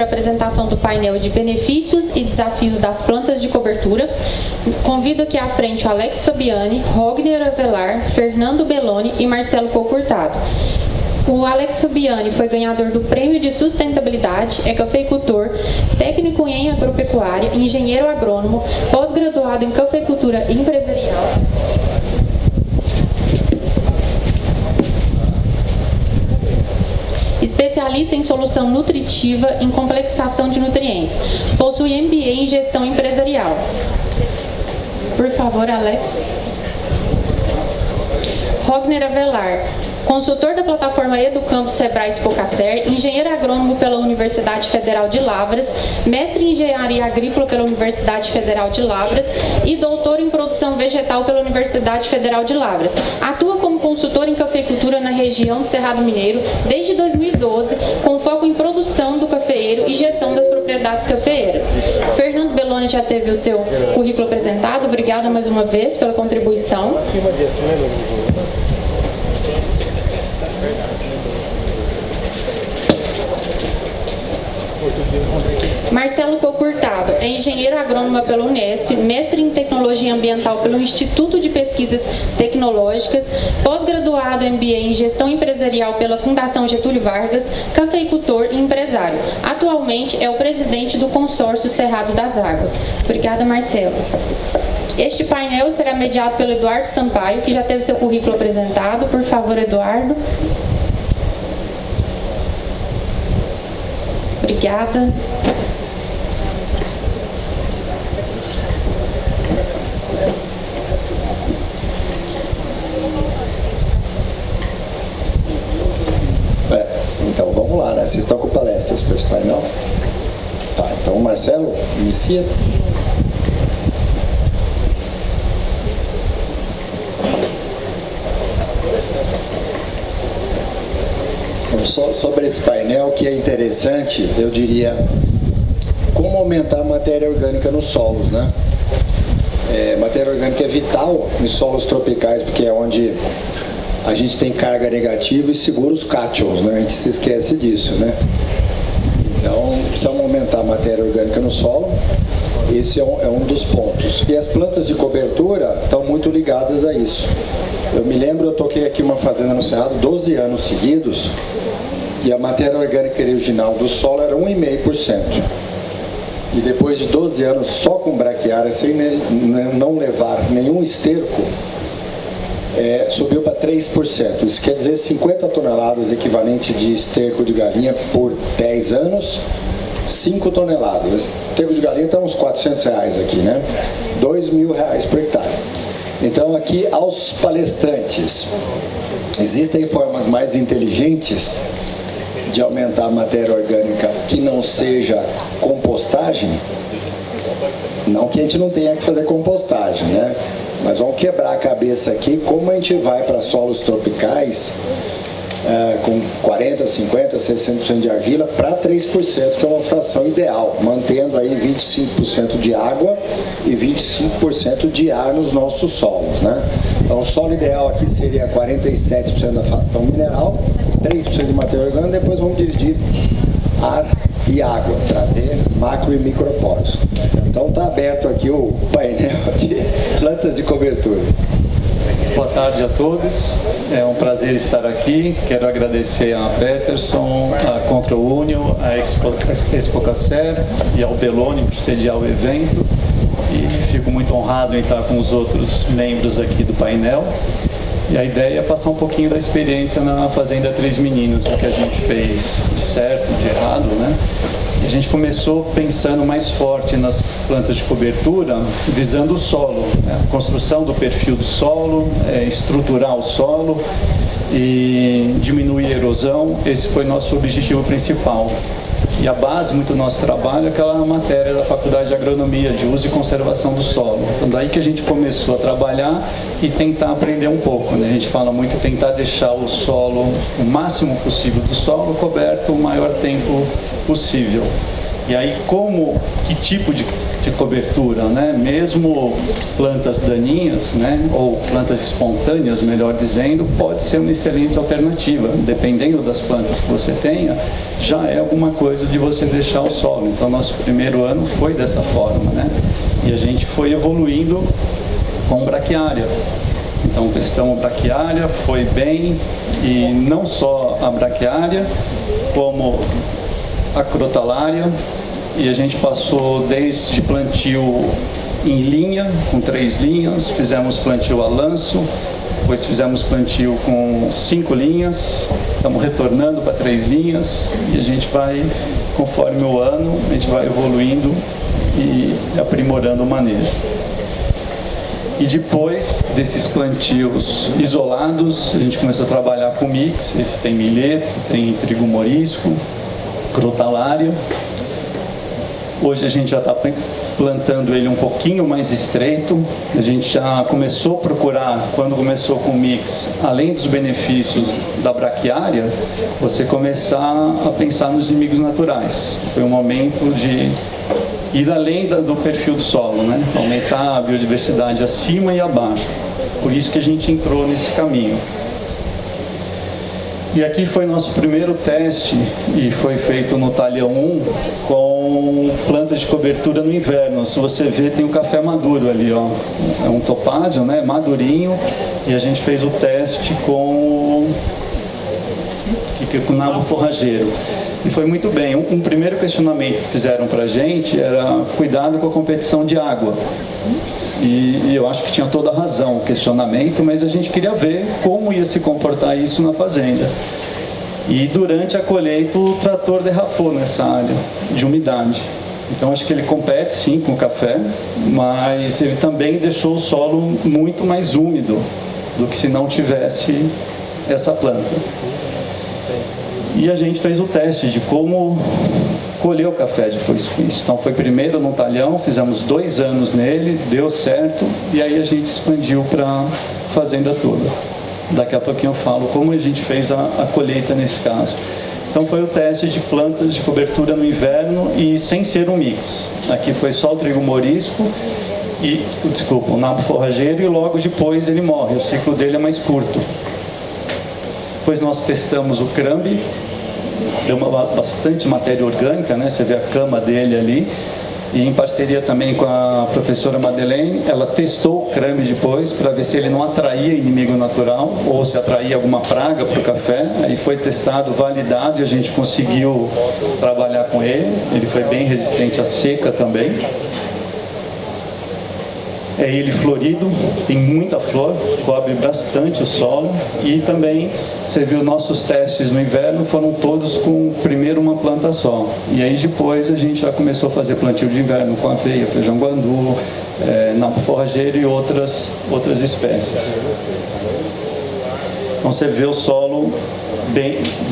A apresentação do painel de benefícios e desafios das plantas de cobertura. Convido aqui à frente o Alex Fabiani, Rogner Avelar, Fernando Belloni e Marcelo Cocurtado. O Alex Fabiani foi ganhador do Prêmio de Sustentabilidade, é cafeicultor, técnico em agropecuária, engenheiro agrônomo, pós-graduado em cafeicultura empresarial. Especialista em solução nutritiva em complexação de nutrientes. Possui MBA em gestão empresarial. Por favor, Alex. Rogner Avelar, consultor da plataforma Educampo Sebrae Spocacer, engenheiro agrônomo pela Universidade Federal de Lavras, mestre em engenharia agrícola pela Universidade Federal de Lavras e doutor em produção vegetal pela Universidade Federal de Lavras. Atua como consultor em cafeicultura na região do Cerrado Mineiro desde 2012, com foco em produção do cafeeiro e gestão das propriedades cafeeiras. Fernando Belloni já teve o seu currículo apresentado. Obrigada mais uma vez pela contribuição. Marcelo Cocurtado é engenheiro agrônomo pela Unesp, mestre em tecnologia ambiental pelo Instituto de Pesquisas Tecnológicas, pós-graduado MBA em gestão empresarial pela Fundação Getúlio Vargas, cafeicultor e empresário. Atualmente é o presidente do consórcio Cerrado das Águas. Obrigada, Marcelo. Este painel será mediado pelo Eduardo Sampaio, que já teve seu currículo apresentado. Por favor, Eduardo. Obrigada. Então vamos lá, né? Vocês estão com palestras para esse painel? Tá, então Marcelo, inicia. Sobre esse painel, que é interessante, eu diria, como aumentar a matéria orgânica nos solos, né? Matéria orgânica é vital em solos tropicais, porque é onde a gente tem carga negativa e segura os cátions, né? A gente se esquece disso, né? Então, precisamos aumentar a matéria orgânica no solo. Esse é um dos pontos. E as plantas de cobertura estão muito ligadas a isso. Eu me lembro, eu toquei aqui uma fazenda no Cerrado 12 anos seguidos, e a matéria orgânica original do solo era 1,5%. E depois de 12 anos só com braquiária, sem não levar nenhum esterco, subiu para 3%. Isso quer dizer 50 toneladas equivalente de esterco de galinha por 10 anos, 5 toneladas. O esterco de galinha está uns R$400 aqui, né? R$2.000 por hectare. Então aqui, aos palestrantes, existem formas mais inteligentes de aumentar a matéria orgânica que não seja compostagem? Não que a gente não tenha que fazer compostagem, né? Mas vamos quebrar a cabeça aqui como a gente vai para solos tropicais com 40%, 50%, 60% de argila para 3%, que é uma fração ideal, mantendo aí 25% de água e 25% de ar nos nossos solos, né? Então o solo ideal aqui seria 47% da fração mineral, 3% de matéria orgânica, depois vamos dividir ar e água para ter macro e microporos. Então está aberto aqui o painel de plantas de coberturas. Boa tarde a todos, é um prazer estar aqui. Quero agradecer a Peterson, a ControlUnio, a Spocacer e ao Belloni por sediar o evento, e fico muito honrado em estar com os outros membros aqui do painel. E a ideia é passar um pouquinho da experiência na Fazenda Três Meninos, o que a gente fez de certo, de errado, né? E a gente começou pensando mais forte nas plantas de cobertura, visando o solo, né? A construção do perfil do solo, estruturar o solo e diminuir a erosão. Esse foi nosso objetivo principal. E a base muito do nosso trabalho é aquela matéria da Faculdade de Agronomia, de uso e conservação do solo. Então daí que a gente começou a trabalhar e tentar aprender um pouco, né? A gente fala muito tentar deixar o solo, o máximo possível do solo, coberto o maior tempo possível. E aí, que tipo de cobertura, né? Mesmo plantas daninhas, né? Ou plantas espontâneas, melhor dizendo, pode ser uma excelente alternativa. Dependendo das plantas que você tenha, já é alguma coisa de você deixar o solo. Então, nosso primeiro ano foi dessa forma, né? E a gente foi evoluindo com braquiária. Então, testamos braquiária, foi bem, e não só a braquiária, como a crotalária, e a gente passou desde plantio em linha, com 3 linhas, fizemos plantio a lanço, depois fizemos plantio com 5 linhas, estamos retornando para 3 linhas, e a gente vai, conforme o ano, a gente vai evoluindo e aprimorando o manejo. E depois desses plantios isolados, a gente começou a trabalhar com mix. Esse tem milheto, tem trigo morisco, crotalária. Hoje a gente já está plantando ele um pouquinho mais estreito. A gente já começou a procurar, quando começou com o mix, além dos benefícios da braquiária, você começar a pensar nos inimigos naturais. Foi um momento de ir além do perfil do solo, né? Aumentar a biodiversidade acima e abaixo. Por isso que a gente entrou nesse caminho. E aqui foi nosso primeiro teste, e foi feito no talhão 1, com plantas de cobertura no inverno. Se você ver, tem o café maduro ali, ó. É um topázio, né? Madurinho. E a gente fez o teste com o nabo forrageiro. E foi muito bem. Um primeiro questionamento que fizeram para a gente era cuidado com a competição de água. E eu acho que tinha toda a razão o questionamento, mas a gente queria ver como ia se comportar isso na fazenda. E durante a colheita o trator derrapou nessa área de umidade. Então acho que ele compete sim com o café, mas ele também deixou o solo muito mais úmido do que se não tivesse essa planta. E a gente fez o teste de como colher o café depois com isso. Então foi primeiro no talhão, fizemos 2 anos nele, deu certo, e aí a gente expandiu para a fazenda toda. Daqui a pouquinho eu falo como a gente fez a colheita nesse caso. Então foi o teste de plantas de cobertura no inverno e sem ser um mix. Aqui foi só o trigo morisco e, o nabo forrageiro, e logo depois ele morre, o ciclo dele é mais curto. Depois nós testamos o crambe, deu bastante matéria orgânica, né? Você vê a cama dele ali, e em parceria também com a professora Madeleine, ela testou o crambe depois para ver se ele não atraía inimigo natural ou se atraía alguma praga para o café. Aí foi testado, validado, e a gente conseguiu trabalhar com ele. Ele foi bem resistente à seca também. É ele florido, tem muita flor, cobre bastante o solo, e também, você viu, nossos testes no inverno foram todos com primeiro uma planta só. E aí depois a gente já começou a fazer plantio de inverno com aveia, feijão guandu, nabo forrageiro e outras espécies. Então você vê o solo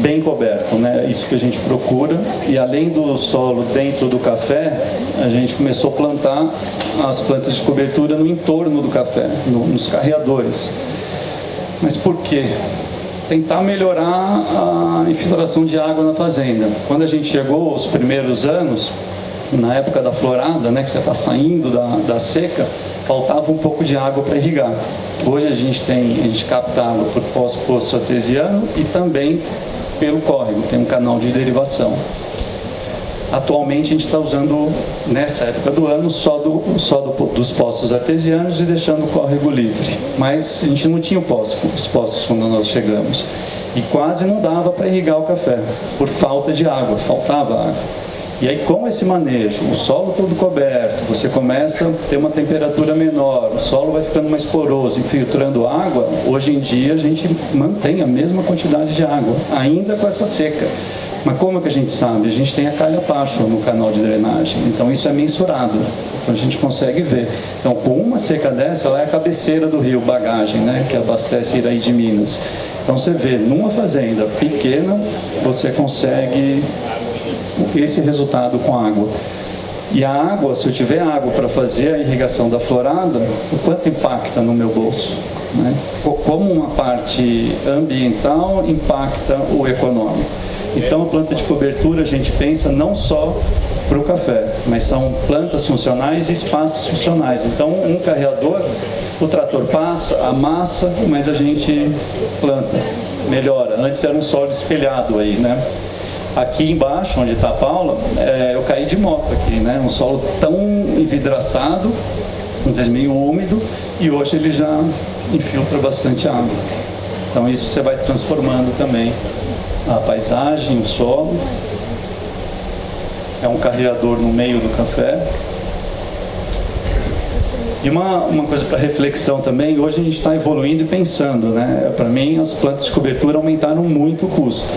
bem coberto, né? Isso que a gente procura. E além do solo dentro do café, a gente começou a plantar as plantas de cobertura no entorno do café, nos carreadores. Mas por quê? Tentar melhorar a infiltração de água na fazenda. Quando a gente chegou os primeiros anos, na época da florada, né, que você está saindo da seca, faltava um pouco de água para irrigar. Hoje a gente capta água por poço artesiano e também pelo córrego, tem um canal de derivação. Atualmente a gente está usando, nessa época do ano, só dos poços artesianos e deixando o córrego livre. Mas a gente não tinha os poços quando nós chegamos. E quase não dava para irrigar o café, por falta de água, faltava água. E aí, com esse manejo, o solo todo coberto, você começa a ter uma temperatura menor, o solo vai ficando mais poroso, infiltrando água. Hoje em dia a gente mantém a mesma quantidade de água, ainda com essa seca. Mas como é que a gente sabe? A gente tem a calha Pacho no canal de drenagem, então isso é mensurado, então a gente consegue ver. Então, com uma seca dessa, ela é a cabeceira do rio Bagagem, né, que abastece Iraí de Minas. Então você vê, numa fazenda pequena, você consegue esse resultado com água. E a água, se eu tiver água para fazer a irrigação da florada, o quanto impacta no meu bolso, né? Como uma parte ambiental impacta o econômico. Então a planta de cobertura a gente pensa não só para o café, mas são plantas funcionais e espaços funcionais. Então um carreador, o trator passa, amassa, mas a gente planta, melhora. Antes era um solo espelhado aí, né? Aqui embaixo, onde está a Paula, eu caí de moto aqui, né? Um solo tão envidraçado, às vezes meio úmido, e hoje ele já infiltra bastante água. Então isso você vai transformando também a paisagem, o solo. É um carreador no meio do café. E uma coisa para reflexão também, hoje a gente está evoluindo e pensando, né? Para mim, as plantas de cobertura aumentaram muito o custo,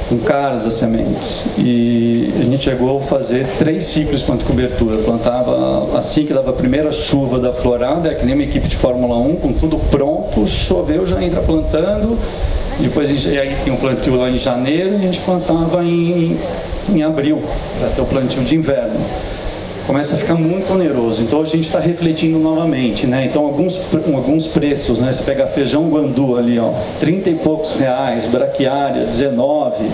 com caras as sementes. E a gente chegou a fazer 3 ciclos de planta de cobertura. Plantava assim que dava a primeira chuva da florada, que nem uma equipe de Fórmula 1, com tudo pronto, choveu, já entra plantando. Depois aí tem um plantio lá em janeiro, e a gente plantava em abril, para ter o plantio de inverno. Começa a ficar muito oneroso, então a gente está refletindo novamente, né? Então alguns preços, né? Você pega feijão guandu ali, ó, 30 e poucos reais, braquiária 19,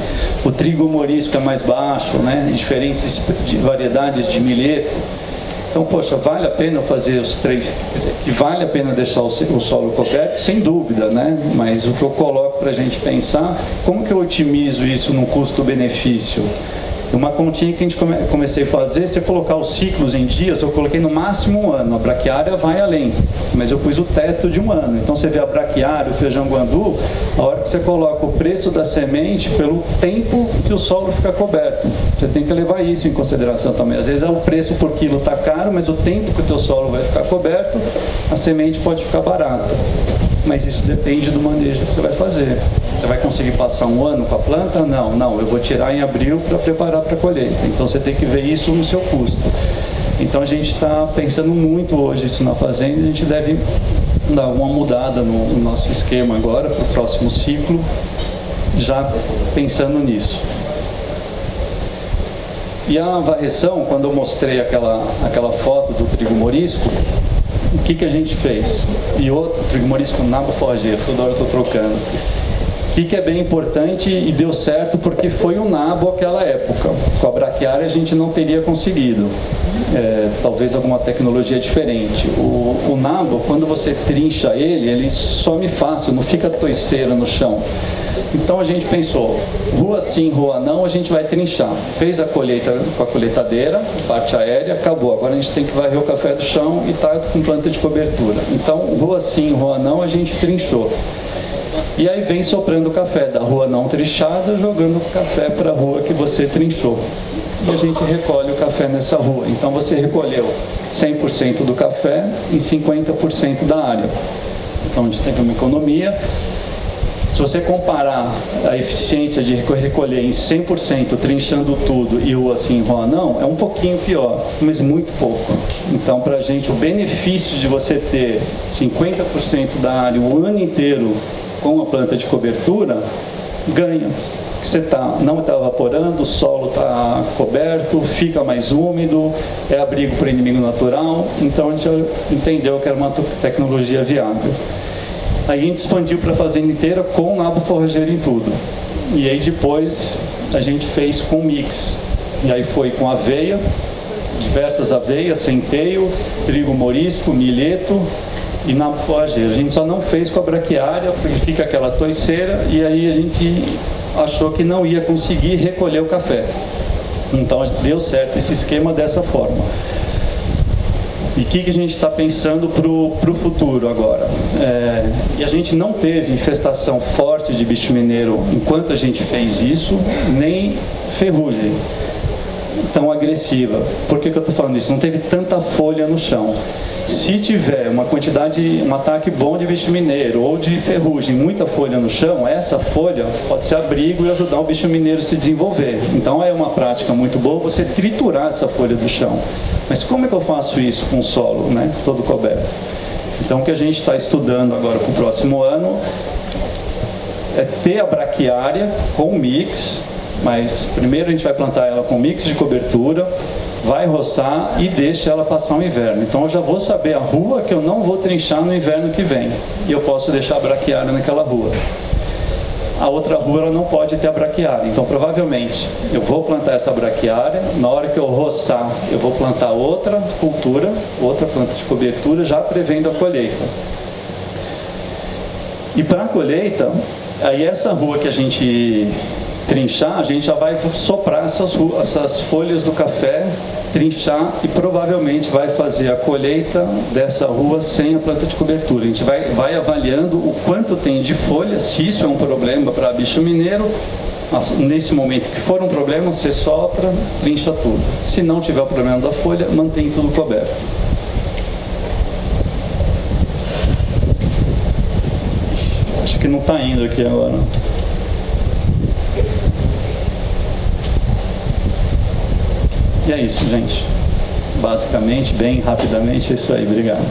o trigo morisco é mais baixo, né? Diferentes variedades de milheto. Então, poxa, vale a pena fazer os 3, que vale a pena deixar o solo coberto, sem dúvida, né? Mas o que eu coloco para a gente pensar, como que eu otimizo isso no custo-benefício? Uma continha que a gente comecei a fazer, se eu colocar os ciclos em dias, eu coloquei no máximo 1 ano. A braquiária vai além, mas eu pus o teto de 1 ano. Então você vê a braquiária, o feijão guandu, a hora que você coloca o preço da semente pelo tempo que o solo fica coberto. Você tem que levar isso em consideração também. Às vezes o preço por quilo está caro, mas o tempo que o teu solo vai ficar coberto, a semente pode ficar barata. Mas isso depende do manejo que você vai fazer. Você vai conseguir passar 1 ano com a planta? Não, eu vou tirar em abril para preparar para a colheita. Então você tem que ver isso no seu custo. Então a gente está pensando muito hoje isso na fazenda, a gente deve dar uma mudada no nosso esquema agora, para o próximo ciclo, já pensando nisso. E a varreção, quando eu mostrei aquela foto do trigo morisco, o que a gente fez? E outro, trigo morisco nabo forrageiro, toda hora eu estou trocando. O que é bem importante e deu certo porque foi o nabo aquela época. Com a braquiária a gente não teria conseguido. Talvez alguma tecnologia diferente. O nabo, quando você trincha ele some fácil, não fica toiceira no chão. Então a gente pensou, rua sim, rua não, a gente vai trinchar. Fez a colheita com a colheitadeira, parte aérea, acabou. Agora a gente tem que varrer o café do chão e está com planta de cobertura. Então, rua sim, rua não, a gente trinchou. E aí vem soprando o café da rua não trinchada, jogando o café para a rua que você trinchou. E a gente recolhe o café nessa rua. Então você recolheu 100% do café em 50% da área. Então a gente teve uma economia. Se você comparar a eficiência de recolher em 100%, trinchando tudo, e rua sim, rua não, é um pouquinho pior, mas muito pouco. Então, para a gente, o benefício de você ter 50% da área o ano inteiro com a planta de cobertura, ganha. Você não está evaporando, o solo está coberto, fica mais úmido, é abrigo para inimigo natural. Então, a gente entendeu que era uma tecnologia viável. Aí a gente expandiu para a fazenda inteira com nabo forrageiro em tudo. E aí depois a gente fez com mix. E aí foi com aveia, diversas aveias, centeio, trigo morisco, milheto e nabo forrageiro. A gente só não fez com a braquiária, porque fica aquela toiceira, e aí a gente achou que não ia conseguir recolher o café. Então deu certo esse esquema dessa forma. E o que a gente está pensando para o futuro agora? E a gente não teve infestação forte de bicho mineiro enquanto a gente fez isso, nem ferrugem tão agressiva. Por que eu estou falando isso? Não teve tanta folha no chão. Se tiver um ataque bom de bicho mineiro ou de ferrugem, muita folha no chão, essa folha pode ser abrigo e ajudar o bicho mineiro a se desenvolver. Então é uma prática muito boa você triturar essa folha do chão. Mas como é que eu faço isso com o solo, né, todo coberto? Então o que a gente está estudando agora para o próximo ano é ter a braquiária com mix, mas primeiro a gente vai plantar ela com mix de cobertura, vai roçar e deixa ela passar o inverno. Então eu já vou saber a rua que eu não vou trinchar no inverno que vem. E eu posso deixar a braquiária naquela rua. a outra rua ela não pode ter a braquiária. Então, provavelmente, eu vou plantar essa braquiária, na hora que eu roçar, eu vou plantar outra cultura, outra planta de cobertura, já prevendo a colheita. E para a colheita, aí essa rua que a gente trinchar, a gente já vai soprar essas folhas do café, trinchar e provavelmente vai fazer a colheita dessa rua sem a planta de cobertura. A gente vai avaliando o quanto tem de folha, se isso é um problema para bicho mineiro. Nesse momento que for um problema, você sopra, trincha tudo. Se não tiver o problema da folha, mantém tudo coberto. Acho que não está indo aqui agora. E é isso, gente. Basicamente, bem rapidamente, é isso aí. Obrigado.